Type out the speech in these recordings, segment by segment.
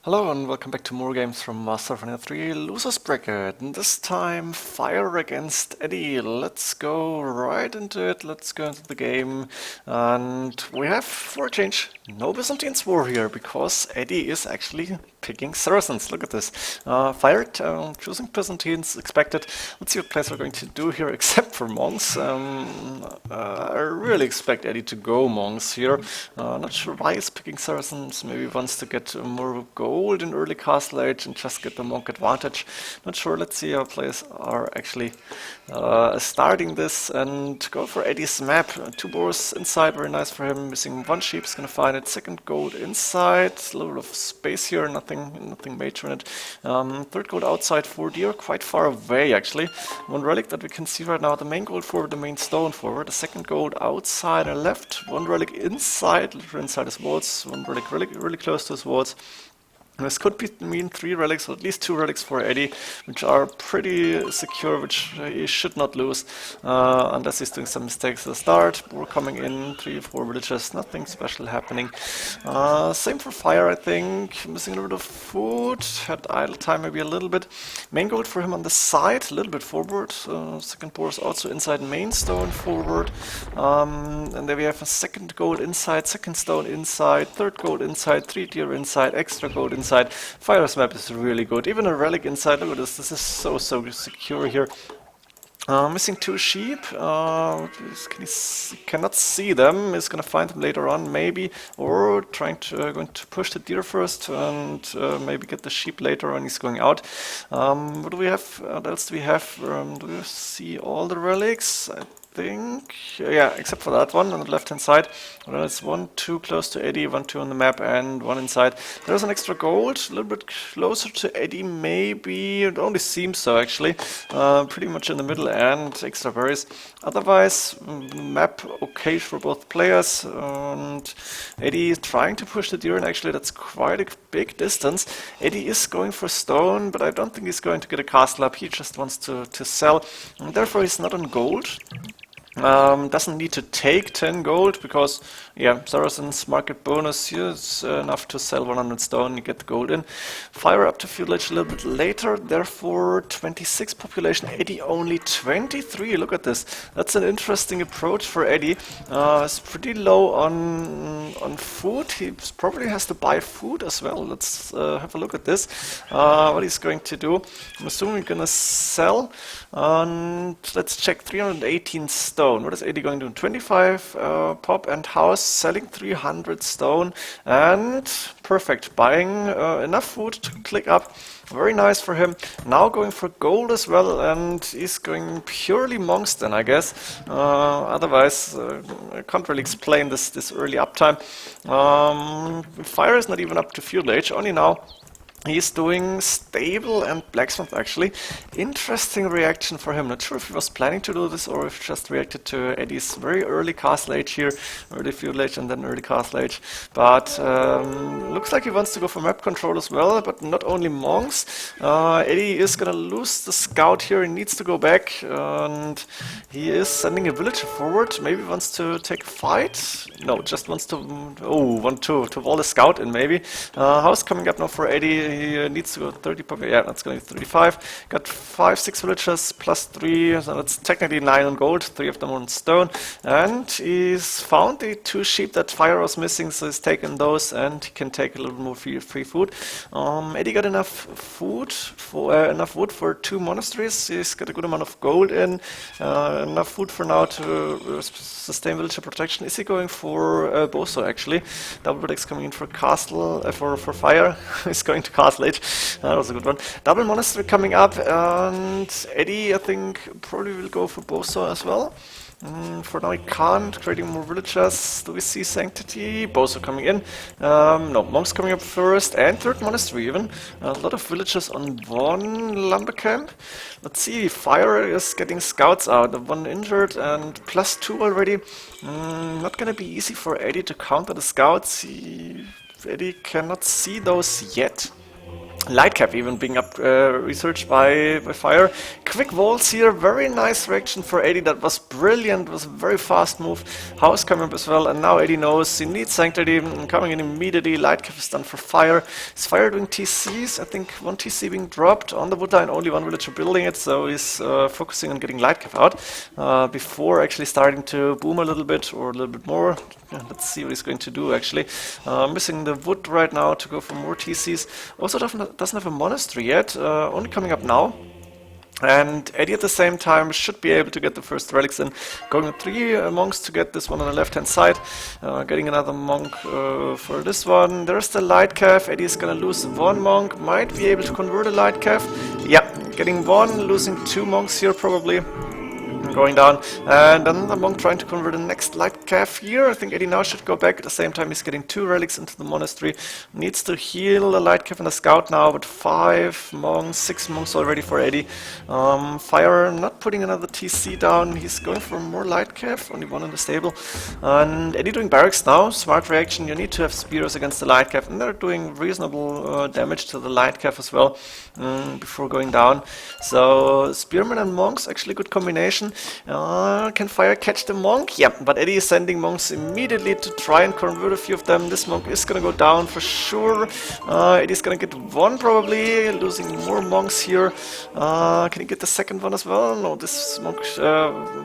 Hello and welcome back to more games from F1Re Losers Bracket. And this time, Fire against Edie. Let's go right into it. Let's go into the game. And we have, for a change, no Byzantines war here because Edie is actually picking Saracens. Look at this. Fire choosing Byzantines, expected. Let's see what plays we're going to do here, except for monks. I really expect Edie to go monks here. Not sure why he's picking Saracens. Maybe he wants to get more gold in early castle age and just get the monk advantage. Not sure. Let's see how players are actually starting this and go for Eddie's map. Two boars inside, very nice for him. Missing one sheep, he's gonna find it. Second gold inside, a little bit of space here, nothing major in it. Third gold outside for deer, quite far away actually. One relic that we can see right now, the main gold forward, the main stone forward. The second gold outside and left. One relic inside, literally inside his walls. One relic really close to his walls. This could mean 3 relics, or at least 2 relics for Edie, which are pretty secure, which he should not lose, unless he's doing some mistakes at the start. Boar coming in, 3 or 4 villages, nothing special happening. Same for Fire, I think. Missing a little bit of food, had idle time maybe a little bit. Main gold for him on the side, a little bit forward. Second boar is also inside main stone forward. And there we have a second gold inside, second stone inside, third gold inside, 3 deer inside, extra gold inside. Fire's map is really good. Even a relic inside. Look at this. This is so secure here. Missing 2 sheep. Cannot see them. Is gonna find them later on, maybe, or going to push the deer first and maybe get the sheep later on. He's going out. What do we have? What else do we have? Do we see all the relics? I think, yeah, except for that one on the left hand side. There's 1, 2 close to Edie, 1, 2 on the map, and 1 inside. There's an extra gold, a little bit closer to Edie, maybe. It only seems so, actually. Pretty much in the middle, and extra berries. Otherwise, map okay for both players. And Edie is trying to push the deer, and actually that's quite a big distance. Edie is going for stone, but I don't think he's going to get a castle up. He just wants to sell, and therefore he's not on gold. Doesn't need to take 10 gold because, yeah, Saracens market bonus here is enough to sell 100 stone and get the gold in. Fire up to feudal age a little bit later, therefore 26 population, Edie only 23. Look at this. That's an interesting approach for Edie. It's pretty low on food. He probably has to buy food as well. Let's have a look at this. What he's going to do. I'm assuming he's gonna sell. And let's check 318 stone. What is Edie going to do? 25 pop and house, selling 300 stone, and perfect. Buying enough food to click up. Very nice for him. Now going for gold as well, and he's going purely monks then, I guess. Otherwise, I can't really explain this early uptime. Fire is not even up to feudal age, only now. He's doing stable and blacksmith actually. Interesting reaction for him. Not sure if he was planning to do this or if he just reacted to Eddie's very early castle age here. Early feudal age and then early castle age. But looks like he wants to go for map control as well, but not only monks. Eddie is gonna lose the scout here. He needs to go back and he is sending a villager forward. Maybe wants to take a fight. No, just wants to want to wall the scout in maybe. House coming up now for Eddie. He needs to go 30 pop. Yeah, that's going to be 35. Got 5, 6 villagers plus 3, so that's technically 9 on gold, 3 of them on stone. And he's found the 2 sheep that Fire was missing, so he's taken those and he can take a little more free food. Eddie got enough food for enough wood for 2 monasteries. He's got a good amount of gold in, enough food for now to sustain villager protection. Is he going for Boso actually? Double Bricks coming in for castle for Fire. He's going to castle age. That was a good one. Double monastery coming up, and Edie, I think, probably will go for Boso as well. For now he can't, creating more villagers. Do we see Sanctity? Boso coming in. No, monks coming up first, and third monastery even. A lot of villagers on one lumber camp. Let's see, Fire is getting scouts out. The 1 injured and plus 2 already. Not gonna be easy for Edie to counter the scouts. Eddie cannot see those yet. Light cap even being up researched by Fire. Quick walls here, very nice reaction for Edie. That was brilliant, was a very fast move. House coming up as well, and now Edie knows he needs Sanctity, coming in immediately. Light cap is done for Fire. Is Fire doing TCs? I think one TC being dropped on the wood line, only one villager building it, so he's focusing on getting Light cap out before actually starting to boom a little bit or a little bit more. Yeah, let's see what he's going to do actually. Missing the wood right now to go for more TCs. Also doesn't have a monastery yet, only coming up now. And Edie at the same time should be able to get the first relics in. Going with 3 monks to get this one on the left hand side. Getting another monk for this one. There's the light calf. Eddie is gonna lose 1 monk. Might be able to convert a light calf. Yeah, getting 1, losing 2 monks here probably. Going down, and another monk trying to convert the next light calf here. I think Edie now should go back. At the same time, he's getting 2 relics into the monastery. Needs to heal the light calf and the scout now, but 5 monks, 6 monks already for Edie. Fire not putting another TC down. He's going for more light calf, only 1 in the stable. And Edie doing barracks now. Smart reaction. You need to have spears against the light calf, and they're doing reasonable damage to the light calf as well before going down. So spearmen and monks, actually good combination. Can Fire catch the monk? Yeah, but Edie is sending monks immediately to try and convert a few of them. This monk is gonna go down for sure. Eddie's gonna get 1 probably, losing more monks here. Can he get the second one as well? No, this monk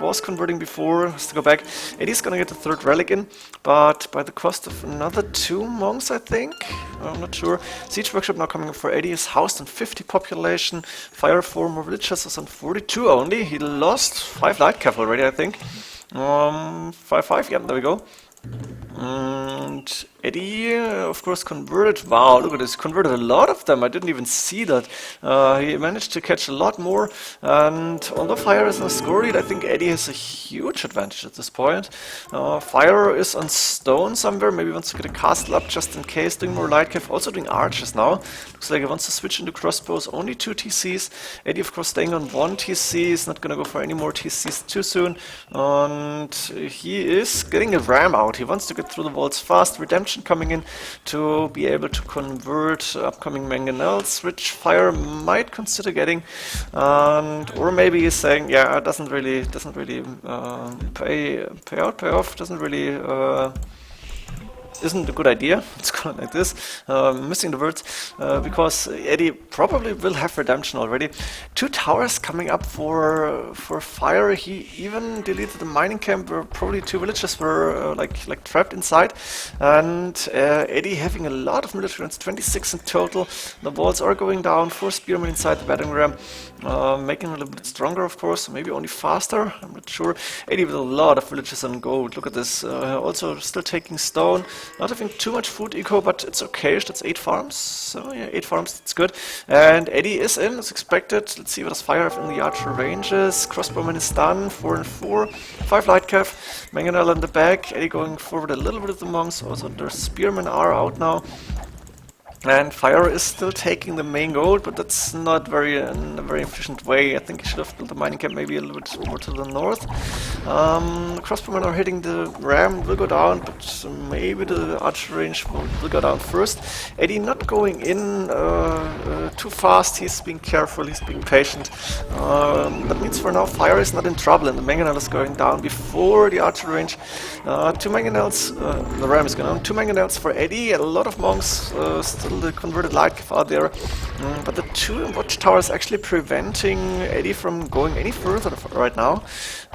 was converting before, has to go back. Eddie's gonna get the 3rd relic in, but by the cost of another 2 monks, I think. I'm not sure. Siege Workshop now coming up for Eddie. Is housed on 50 population. Fire 4 more villagers is on 42 only. He lost 5 light cav already, I think. 5, yeah, there we go. And Edie, of course, converted. Wow, look at this. Converted a lot of them. I didn't even see that. He managed to catch a lot more. And although Fire is on a score lead, I think Edie has a huge advantage at this point. Fire is on stone somewhere. Maybe wants to get a castle up just in case. Doing more light cav. Also doing archers now. Looks like he wants to switch into crossbows. Only 2 TCs. Edie, of course, staying on 1 TC. He's not going to go for any more TCs too soon. And he is getting a ram out. He wants to get through the walls fast. Redemption coming in to be able to convert upcoming mangonels, which Fire might consider getting, or maybe he's saying, yeah, it doesn't really pay off, doesn't really isn't a good idea. Let's call it like this. Missing the words because Edie probably will have redemption already. 2 towers coming up for Fire. He even deleted the mining camp where probably 2 villages were like trapped inside, and Edie having a lot of military units, 26 in total. The walls are going down. 4 spearmen inside the battering ram, making it a little bit stronger, of course. Maybe only faster. I'm not sure. Edie with a lot of villages on gold. Look at this. Also still taking stone. Not having too much food eco, but it's okay. That's 8 farms. So yeah, 8 farms, that's good. And Edie is in, as expected. Let's see what does Fire have in the archer ranges. Crossbowman is done, 4 and 4. 5 light cav. Mangonel in the back. Edie going forward a little bit with the monks. Also, their spearmen are out now. And Fire is still taking the main gold, but that's not in a very efficient way. I think he should have built the mining camp maybe a little bit over to the north. Crossbowmen are hitting the ram, will go down, but maybe the archer range will go down first. Edie not going in too fast. He's being careful, he's being patient. That means for now Fire is not in trouble, and the mangonel is going down before the archer range. 2 mangonels, the ram is going down. 2 mangonels for Edie, a lot of monks still the converted light cav out there, but the 2 watchtowers actually preventing Edie from going any further right now.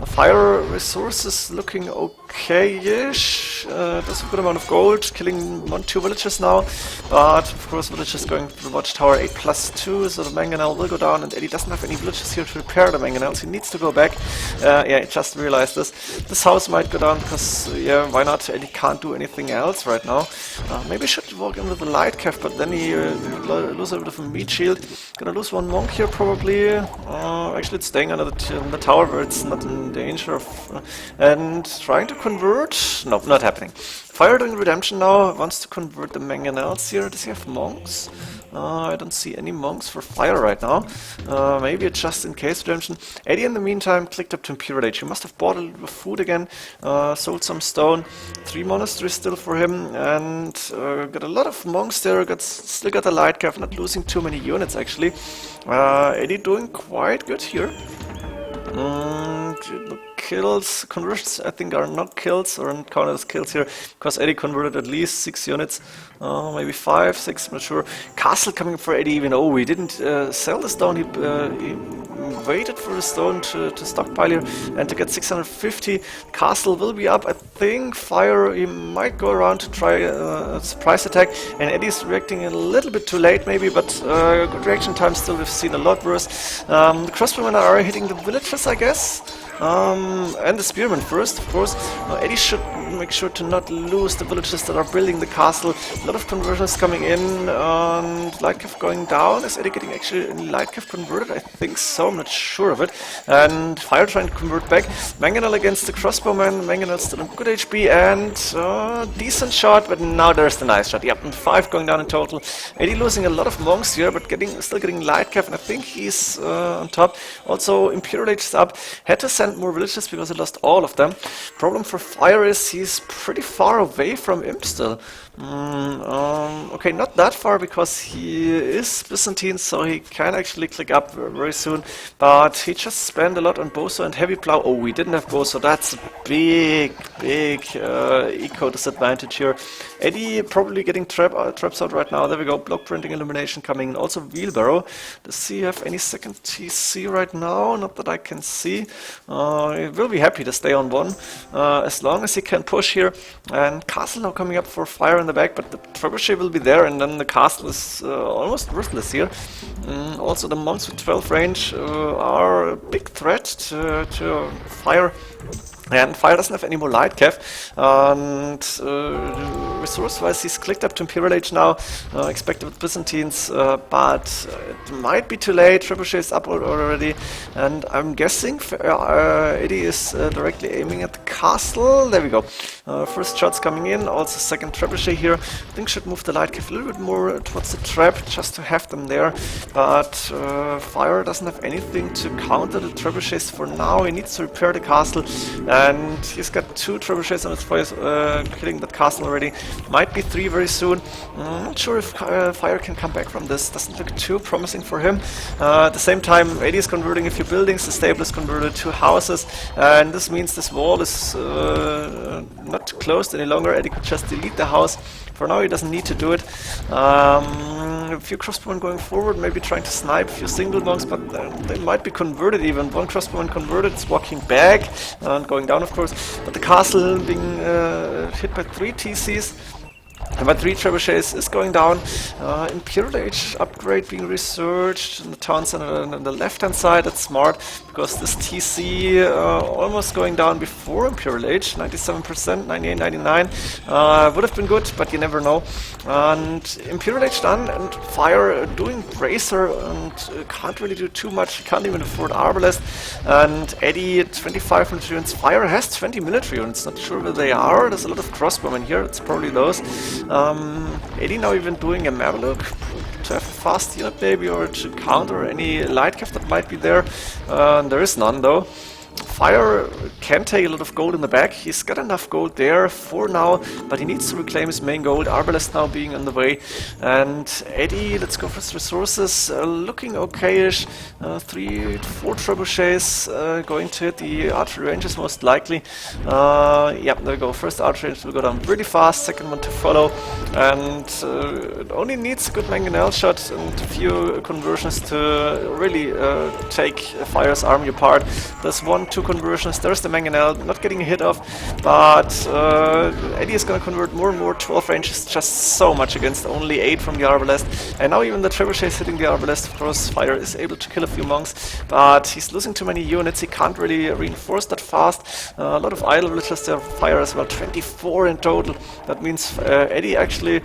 Fire resources looking okay-ish. Does a good amount of gold, killing 2 villagers now, but of course villagers going to the watchtower 8+2, so the mangonel will go down, and Edie doesn't have any villagers here to repair the mangonels. He needs to go back. Yeah, I just realized this. This house might go down because, yeah, why not? Edie can't do anything else right now. Maybe I should walk in with the light cav, but then he lose a bit of a meat shield. Gonna lose 1 monk here probably. Actually it's staying under the tower where it's not in danger of, and trying to convert? Nope, not happening. Fire doing redemption now, wants to convert the mangonels here. Does he have monks? I don't see any monks for fire right now. Maybe it's just in case redemption. Edie in the meantime clicked up to Imperial Age. He must have bought a little bit of food again, sold some stone. 3 monasteries still for him, and got a lot of monks there. Still got a light cav, not losing too many units actually. Edie doing quite good here. Kills, conversions I think are not kills or counted as kills here, because Edie converted at least 6 units, maybe 5, 6, I'm not sure. Castle coming for Edie, even though he didn't sell the stone, he waited for the stone to stockpile here and to get 650. Castle will be up, I think. Fire, he might go around to try a surprise attack, and Eddie's reacting a little bit too late maybe, but good reaction time still, we've seen a lot worse. The crossbowmen are hitting the villages, I guess. And the spearmen first, of course. Edie should make sure to not lose the villages that are building the castle. A lot of conversions coming in, and Lightcav going down. Is Edie getting actually any Lightcav converted? I think so, I'm not sure of it. And Fire trying to convert back. Mangonel against the crossbowman. Mangonel still in good HP, and decent shot, but now there's the nice shot. Yep, and 5 going down in total. Edie losing a lot of monks here, but still getting Lightcav, and I think he's on top. Also, Imperial Age is up. Had to send more villages because he lost all of them. Problem for Fire is he's pretty far away from Imp still. Okay, not that far because he is Byzantine, so he can actually click up very soon. But he just spent a lot on Boso and Heavy Plow. Oh, we didn't have Boso. That's a big eco disadvantage here. Edie probably getting traps out right now. There we go. Block printing illumination coming in. Also Wheelbarrow. Does he have any second TC right now? Not that I can see. He will be happy to stay on 1 as long as he can push here. And Castle now coming up for Fire in the back, but the trebuchet will be there, and then the castle is almost worthless here. Also the monks with 12 range are a big threat to Fire. And Fire doesn't have any more light cav, and resource-wise he's clicked up to Imperial Age now, expected with Byzantines, but it might be too late. Trebuchet is up already, and I'm guessing Edie is directly aiming at the castle. There we go. First shots coming in, also second trebuchet here. I think should move the light cav a little bit more towards the trap, just to have them there, but Fire doesn't have anything to counter the trebuchets for now. He needs to repair the castle. And he's got 2 trebuchets on his fire, killing that castle already. Might be 3 very soon. Not sure if Fire can come back from this. Doesn't look too promising for him. At the same time, Edie is converting a few buildings. The stable is converted 2 houses. And this means this wall is not closed any longer. Edie could just delete the house. For now, he doesn't need to do it. A few crossbowmen going forward, maybe trying to snipe a few single monks, but they might be converted even. 1 crossbowman converted, it's walking back and going down, of course. But the castle being hit by 3 TCs. But 3 trebuchets is going down. Imperial Age upgrade being researched in the town center on the left hand side. That's smart because this TC almost going down before Imperial Age. 97%, 98, 99. Would have been good, but you never know. And Imperial Age done, and Fire doing Bracer, and can't really do too much. Can't even afford Arbalest. And Edie 25 military units. Fire has 20 military units. Not sure where they are. There's a lot of crossbowmen here. It's probably those. Edie now even doing a Mameluke to have a fast unit maybe, or to counter any light cav that might be there. There is none though. Fire can take a lot of gold in the back. He's got enough gold there for now, but he needs to reclaim his main gold. Arbalest now being on the way. And Edie, let's go for his resources. Looking okayish. 3 to 4 trebuchets going to hit the archery ranges most likely. Yeah, there we go. First archery range will go down pretty fast. Second one to follow. And it only needs a good mangonel shot and a few conversions to really take Fire's army apart. There's 1, 2 conversions. There's the mangonel, not getting a hit off, but Edie is going to convert more and more. 12 range is just so much against only 8 from the Arbalest, and now even the trebuchet is hitting the Arbalest. Of course, Fire is able to kill a few monks, but he's losing too many units. He can't really reinforce that fast. A lot of idle villagers there. Fire as well, 24 in total. That means Edie actually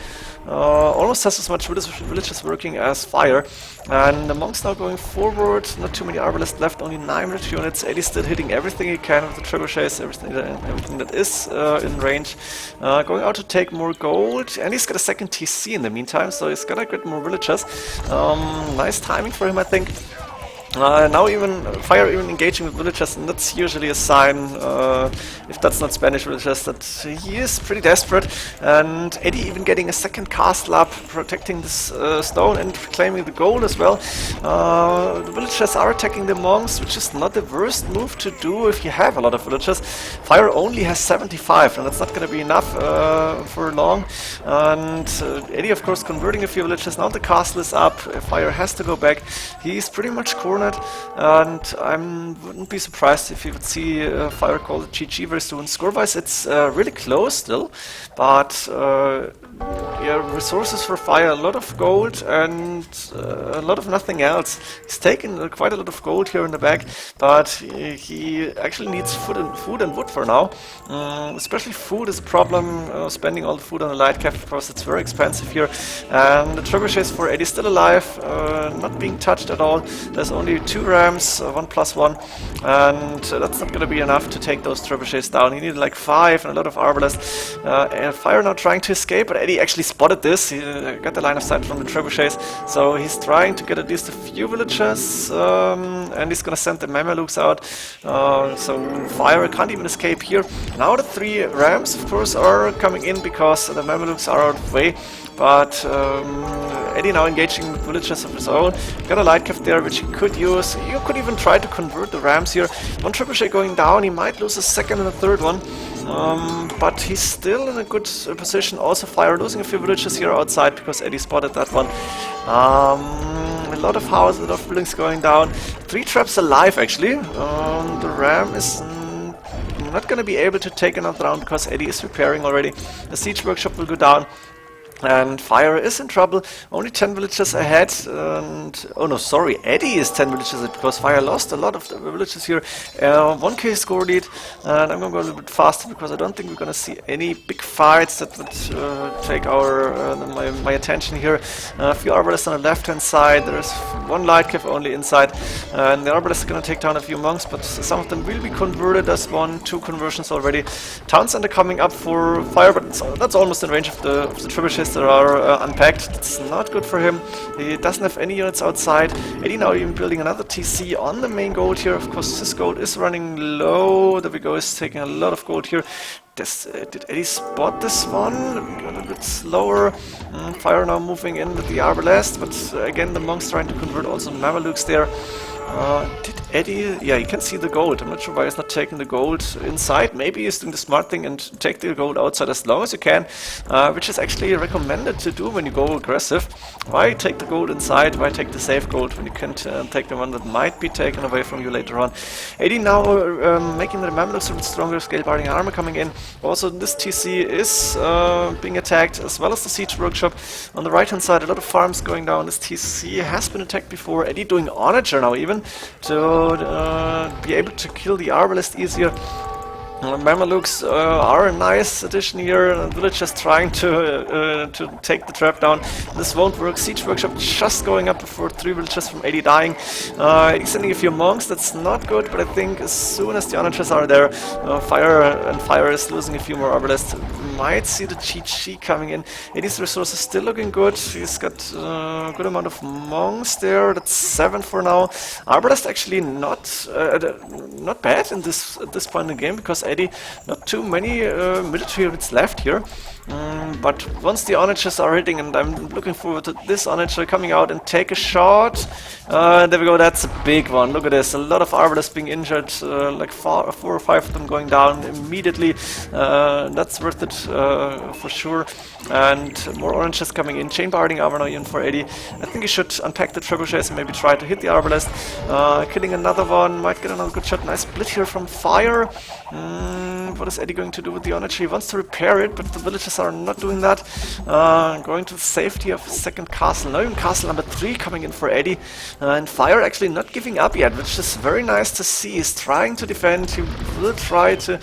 almost has as much villagers working as Fire. And the monks now going forward. Not too many Arbalest left, only 9 military units. Edie still hitting hitting everything he can with the trebuchets, everything that is in range. Going out to take more gold, and he's got a second TC in the meantime, so he's gonna get more villagers. Nice timing for him, I think. Now Fire even engaging with villagers, and that's usually a sign, if that's not Spanish villagers, that he is pretty desperate. And Edie even getting a second castle up, protecting this stone and claiming the gold as well. The villagers are attacking the monks, which is not the worst move to do if you have a lot of villagers. Fire only has 75, and that's not going to be enough for long. And Edie, of course, converting a few villagers. Now the castle is up, Fire has to go back. He's pretty much cornered. And I wouldn't be surprised if you would see Fire call it GG very soon. Score-wise, it's really close still, but yeah, resources for Fire, a lot of gold and a lot of nothing else. He's taken quite a lot of gold here in the back, but he actually needs food and wood for now. Especially food is a problem, spending all the food on the light cap, of course it's very expensive here. And the trebuchets for Edie still alive, not being touched at all. There's only 2 rams, 1+1, and that's not going to be enough to take those trebuchets down. He needed like 5 and a lot of arbalists. And Fire now trying to escape, but Edie actually spotted this. He got the line of sight from the trebuchets, so he's trying to get at least a few villagers, and he's going to send the Mamelukes out. So Fire can't even escape here. Now the 3 rams, of course, are coming in because the Mamelukes are out of the way. But Edie now engaging with villagers of his own. Got a light cap there, which he could use. You could even try to convert the rams here. One trebuchet going down, he might lose a second and a third one. But he's still in a good position. Also Fire losing a few villagers here outside because Edie spotted that one. A lot of houses, a lot of buildings going down. 3 traps alive actually. The ram is not going to be able to take another round because Edie is repairing already. The siege workshop will go down. And Fire is in trouble, only 10 villagers ahead, and oh no, sorry, Edie is 10 villagers ahead because Fire lost a lot of the villagers here. 1k score lead, and I'm going to go a little bit faster because I don't think we're going to see any big fights that would take my attention here. A few arbalists on the left hand side, there's 1 light cap only inside, and the arbalists are going to take down a few monks, but some of them will be converted. There's 1-2 conversions already. Townsend are coming up for Fire, but that's almost in range of the trebuchets that are unpacked. It's not good for him. He doesn't have any units outside. Edie now even building another TC on the main gold here. Of course, his gold is running low. There we go, he's taking a lot of gold here. Did Edie spot this one? A little bit slower. Fire now moving in with the arbalest, but again the monks trying to convert also Mamelukes there. Did Edie... Yeah, you can see the gold. I'm not sure why he's not taking the gold inside. Maybe he's doing the smart thing and take the gold outside as long as you can, which is actually recommended to do when you go aggressive. Why take the gold inside? Why take the safe gold when you can take the one that might be taken away from you later on? Edie now making the Mamelukes with stronger scale barding armor coming in. Also, this TC is being attacked, as well as the siege workshop. On the right hand side, a lot of farms going down. This TC has been attacked before. Edie doing Onager now even, to be able to kill the arbalest easier. Mamelukes are a nice addition here. The villagers trying to take the trap down. This won't work. Siege workshop just going up before 3 villagers from 80 dying. He's sending a few monks. That's not good, but I think as soon as the onagers are there, Fire is losing a few more arbalists. Might see the GG coming in. Edie's resources still looking good. He's got a good amount of monks there. That's 7 for now. Arbalest actually not bad in at this point in the game, because Edie, not too many military units left here. But once the onagers are hitting, and I'm looking forward to this onager coming out and take a shot. There we go, that's a big one. Look at this, a lot of arbalists being injured, like 4 or 5 of them going down immediately. That's worth it for sure. And more onagers coming in. Chain barding armor now in for Edie. I think he should unpack the trebuchets and maybe try to hit the arbalest. Killing another one, might get another good shot. Nice split here from Fire. What is Edie going to do with the onager? He wants to repair it, but the villagers are not doing that. Going to the safety of second castle. Now even castle number 3 coming in for Edie. And Fire actually not giving up yet, which is very nice to see. He's trying to defend. He will try to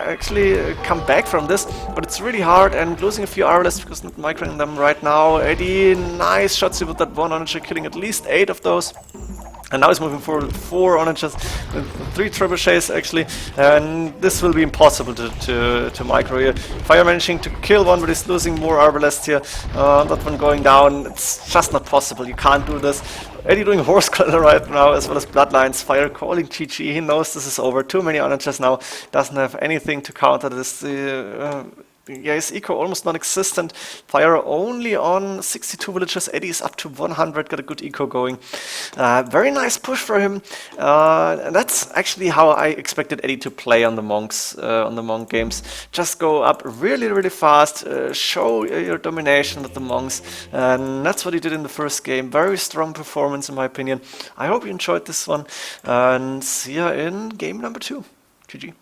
actually come back from this, but it's really hard, and losing a few arbalists because not microing them right now. Edie, nice shots with that one onager, killing at least 8 of those. And now he's moving forward with 4 oranges, with 3 trebuchets actually, and this will be impossible to micro here. Fire managing to kill one, but he's losing more arbalests here. That one going down, it's just not possible, you can't do this. Edie doing horse color right now, as well as bloodlines. Fire calling GG, he knows this is over. Too many oranges now, doesn't have anything to counter this. Yeah, his eco almost non-existent. Fire only on 62 villages. Eddie is up to 100, got a good eco going. Very nice push for him. And that's actually how I expected Eddie to play on the monks, on the monk games. Just go up really, really fast, show your domination with the monks. And that's what he did in the first game. Very strong performance in my opinion. I hope you enjoyed this one. And see ya in game number 2. GG.